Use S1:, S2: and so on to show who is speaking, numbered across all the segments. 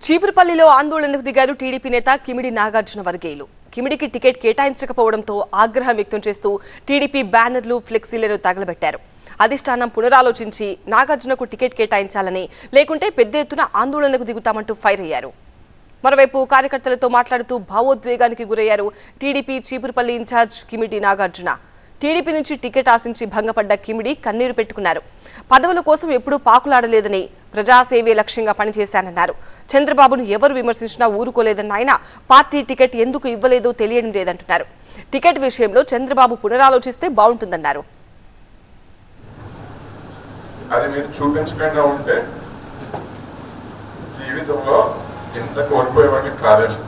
S1: చీపురుపల్లిలో ఆందోళనకు దిగారు టీడీపీ నేత కిమిడి నాగార్జున వర్గేయులు. కిమిడికి టికెట్ కేటాయించకపోవడంతో ఆగ్రహం వ్యక్తం చేస్తూ టీడీపీ బ్యానర్లు, ఫ్లెక్సీలను తగలబెట్టారు. అధిష్టానం పునరాలోచించి నాగార్జునకు టికెట్ కేటాయించాలని, లేకుంటే పెద్ద ఎత్తున ఆందోళనకు దిగుతామంటూ ఫైర్ అయ్యారు. మరోవైపు కార్యకర్తలతో మాట్లాడుతూ భావోద్వేగానికి గురయ్యారు TDP Cheepurupalli incharge Kimidi Nagarjuna. TDP నుంచి టికెట్ ఆశించి భంగపడ్డ కిమిడి కన్నీరు పెట్టుకున్నారు. పదవుల కోసం ఎప్పుడూ పాకులాడలేదని, ప్రజాసేవే లక్ష్యంగా పనిచేశానన్నారు. చంద్రబాబును ఎవరు విమర్శించినా ఊరుకోలేదన్న ఆయన పార్టీ టికెట్ ఎందుకు ఇవ్వలేదో తెలియడం లేదంటున్నారు. టికెట్ విషయంలో చంద్రబాబు పునరాలోచిస్తే బాగుంటుందన్నారు.
S2: అది మీరు చూపించకుండా ఉంటే జీవితంలో ఎంత కోల్పోయేవాడిని కాదండి.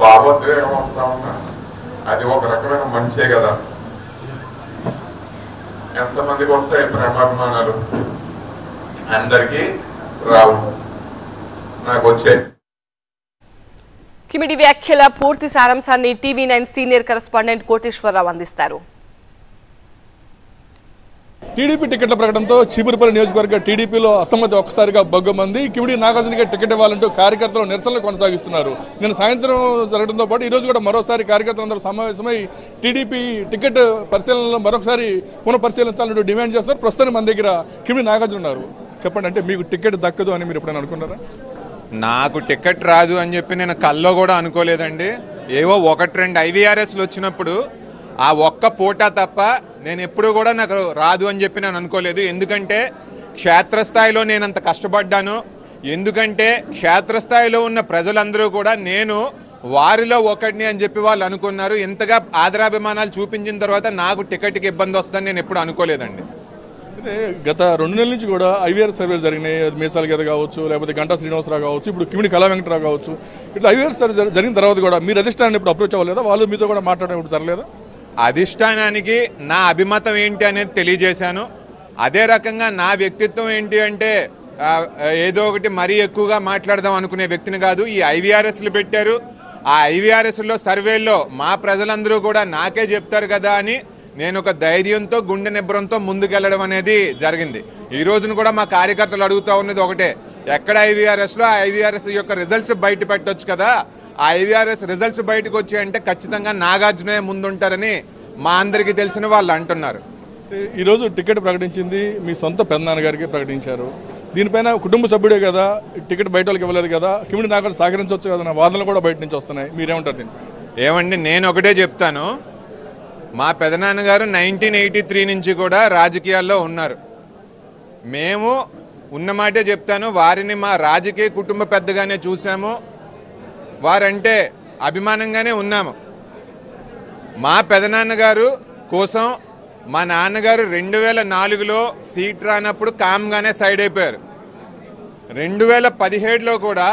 S2: భావోద్వేగం వస్తా ఉన్నా అది ఒక రకమైన మంచే కదా. ఎంతమందికి వస్తాయి ప్రేమాభిమానాలు? అందరికీ రావు, నాకు వచ్చాయి.
S1: కిమిడి వ్యాఖ్యల పూర్తి సారాంశాన్ని టీవీ9 సీనియర్ కరెస్పాండెంట్ కోటేశ్వరరావు అందిస్తారు.
S3: టీడీపీ టికెట్ల ప్రకటనతో చీపురుపల్లి నియోజకవర్గ టీడీపీలో అసమ్మతి ఒక్కసారిగా బొగ్గమంది. కిమిడి నాగార్జునకి టికెట్ ఇవ్వాలంటూ కార్యకర్తలు నిరసనలు కొనసాగిస్తున్నారు. నిన్న సాయంత్రం జరగడంతో పాటు ఈరోజు కూడా మరోసారి కార్యకర్తలందరూ సమావేశమై టీడీపీ టికెట్ పరిశీలనలో మరొకసారి పునఃపరిశీలించాలంటూ డిమాండ్ చేస్తున్నారు. ప్రస్తుతం మన దగ్గర కిమిడి నాగార్జున ఉన్నారు. చెప్పండి, అంటే మీకు టికెట్ దక్కదు అని మీరు ఎప్పుడైనా అనుకున్నారా?
S4: నాకు టికెట్ రాదు అని చెప్పి నేను కల్లో కూడా అనుకోలేదండి. ఏవో 1-2 IVRSలు వచ్చినప్పుడు ఆ ఒక్క పోటా తప్ప నేను ఎప్పుడు కూడా నాకు రాదు అని చెప్పి నేను అనుకోలేదు. ఎందుకంటే క్షేత్రస్థాయిలో నేనంత కష్టపడ్డాను. ఎందుకంటే క్షేత్రస్థాయిలో ఉన్న ప్రజలందరూ కూడా నేను వారిలో ఒకటిని అని చెప్పి వాళ్ళు అనుకున్నారు. ఇంతగా ఆదరాభిమానాలు చూపించిన తర్వాత నాకు టికెట్కి ఇబ్బంది వస్తుందని నేను ఎప్పుడు అనుకోలేదండి.
S3: అంటే గత 2 నెలల నుంచి కూడా IVRS సర్వేలు జరిగినాయి. అది మీసాల గీత కావచ్చు, లేకపోతే గంటా శ్రీనివాసరావు కావచ్చు, ఇప్పుడు కిమిడి కళా వెంకటరావు కావచ్చు. ఇట్లా IVRS సర్వే జరిగిన తర్వాత కూడా మీరు అధిష్టానాన్ని ఇప్పుడు అప్రోచ్ అవ్వలేదా? వాళ్ళు మీతో కూడా మాట్లాడడం ఇప్పుడు జరగలేదా?
S4: అధిష్టానానికి నా అభిమతం ఏంటి అనేది తెలియజేశాను. అదే రకంగా నా వ్యక్తిత్వం ఏంటి అంటే ఏదో ఒకటి మరీ ఎక్కువగా మాట్లాడదాం అనుకునే వ్యక్తిని కాదు. ఈ IVRSలు పెట్టారు. ఆ IVRSలో సర్వేల్లో మా ప్రజలందరూ కూడా నాకే చెప్తారు కదా అని నేను ఒక ధైర్యంతో, గుండె నిబ్బరంతో ముందుకెళ్లడం అనేది జరిగింది. ఈ రోజున కూడా మా కార్యకర్తలు అడుగుతా ఉన్నది ఒకటే, ఎక్కడ IVRSలో ఆ IVRS యొక్క రిజల్ట్స్ బయట పెట్టొచ్చు కదా. ఆ IVRS రిజల్ట్స్ బయటకు వచ్చాయంటే ఖచ్చితంగా నాగార్జునే ముందుంటారని మా అందరికీ తెలిసిన వాళ్ళు అంటున్నారు.
S3: ఈరోజు టికెట్ ప్రకటించింది మీ సొంత పెద్దనాన్నగారికి ప్రకటించారు. దీనిపైన కుటుంబ సభ్యుడే కదా, టికెట్ బయట వాళ్ళకి ఇవ్వలేదు కదా, కిమిడి నాగార్జున సహకరించవచ్చు కదా, వాదనలు కూడా బయట నుంచి వస్తున్నాయి. మీరేమంటారు దీన్ని?
S4: ఏమండి, నేను ఒకటే చెప్తాను. మా పెదనాన్నగారు 1983 నుంచి కూడా రాజకీయాల్లో ఉన్నారు. మేము ఉన్నమాటే చెప్తాను, వారిని మా రాజకీయ కుటుంబ పెద్దగానే చూసాము, వారంటే అభిమానంగానే ఉన్నాము. మా పెదనాన్నగారు కోసం మా నాన్నగారు 2004లో సీట్ రానప్పుడు కామ్గానే సైడ్ అయిపోయారు. 2017లో కూడా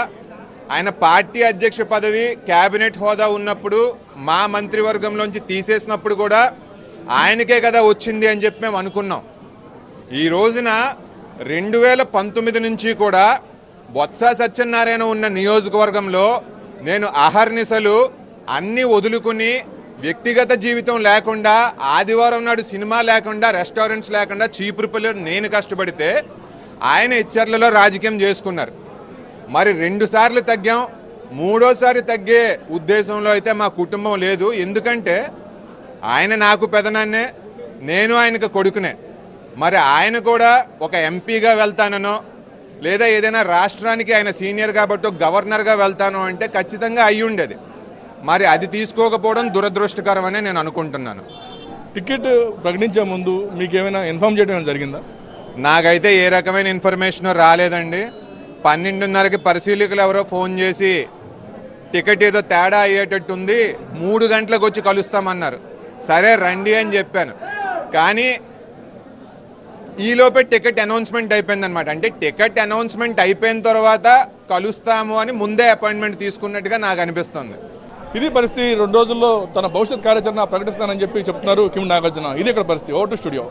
S4: ఆయన పార్టీ అధ్యక్ష పదవి, కేబినెట్ హోదా ఉన్నప్పుడు మా మంత్రివర్గంలోంచి తీసేసినప్పుడు కూడా ఆయనకే కదా వచ్చింది అని చెప్పి మేము అనుకున్నాం. ఈ రోజున 2019 నుంచి కూడా బొత్స సత్యనారాయణ ఉన్న నియోజకవర్గంలో నేను అహర్నిశలు అన్ని వదులుకుని, వ్యక్తిగత జీవితం లేకుండా, ఆదివారం నాడు సినిమా లేకుండా, రెస్టారెంట్స్ లేకుండా చీపురుపల్లిలో నేను కష్టపడితే ఆయన ఇచ్చర్లలో రాజకీయం చేసుకున్నారు. మరి 2 సార్లు తగ్గాం, 3ఓసారి తగ్గే ఉద్దేశంలో అయితే మా కుటుంబం లేదు. ఎందుకంటే ఆయన నాకు పెదనాన్నే, నేను ఆయనకు కొడుకునే. మరి ఆయన కూడా ఒక ఎంపీగా వెళ్తాననో, లేదా ఏదైనా రాష్ట్రానికి ఆయన సీనియర్ కాబట్టి గవర్నర్గా వెళ్తాను అంటే ఖచ్చితంగా అయ్యి ఉండేది. మరి అది తీసుకోకపోవడం దురదృష్టకరమని నేను అనుకుంటున్నాను.
S3: టికెట్ ప్రకటించే ముందు మీకు ఏమైనా ఇన్ఫార్మ్ చేయడం జరిగిందా?
S4: నాకైతే ఏ రకమైన ఇన్ఫర్మేషన్ రాలేదండి. 12:30కి పరిశీలకులు ఎవరో ఫోన్ చేసి టికెట్ ఏదో తేడా అయ్యేటట్టుంది, 3 గంటలకు వచ్చి కలుస్తామన్నారు. సరే రండి అని చెప్పాను. కానీ ఈలోపే టికెట్ అనౌన్స్మెంట్ అయిపోయింది అనమాట. అంటే టికెట్ అనౌన్స్మెంట్ అయిపోయిన తర్వాత కలుస్తాము అని ముందే అపాయింట్మెంట్ తీసుకున్నట్టుగా నాకు అనిపిస్తుంది.
S3: ఇది పరిస్థితి. 2 రోజుల్లో తన భవిష్యత్ కార్యాచరణ ప్రకటిస్తానని చెప్పి చెప్తున్నారు కిమిడి నాగార్జున. ఇది ఇక్కడ పరిస్థితి. Vote studio.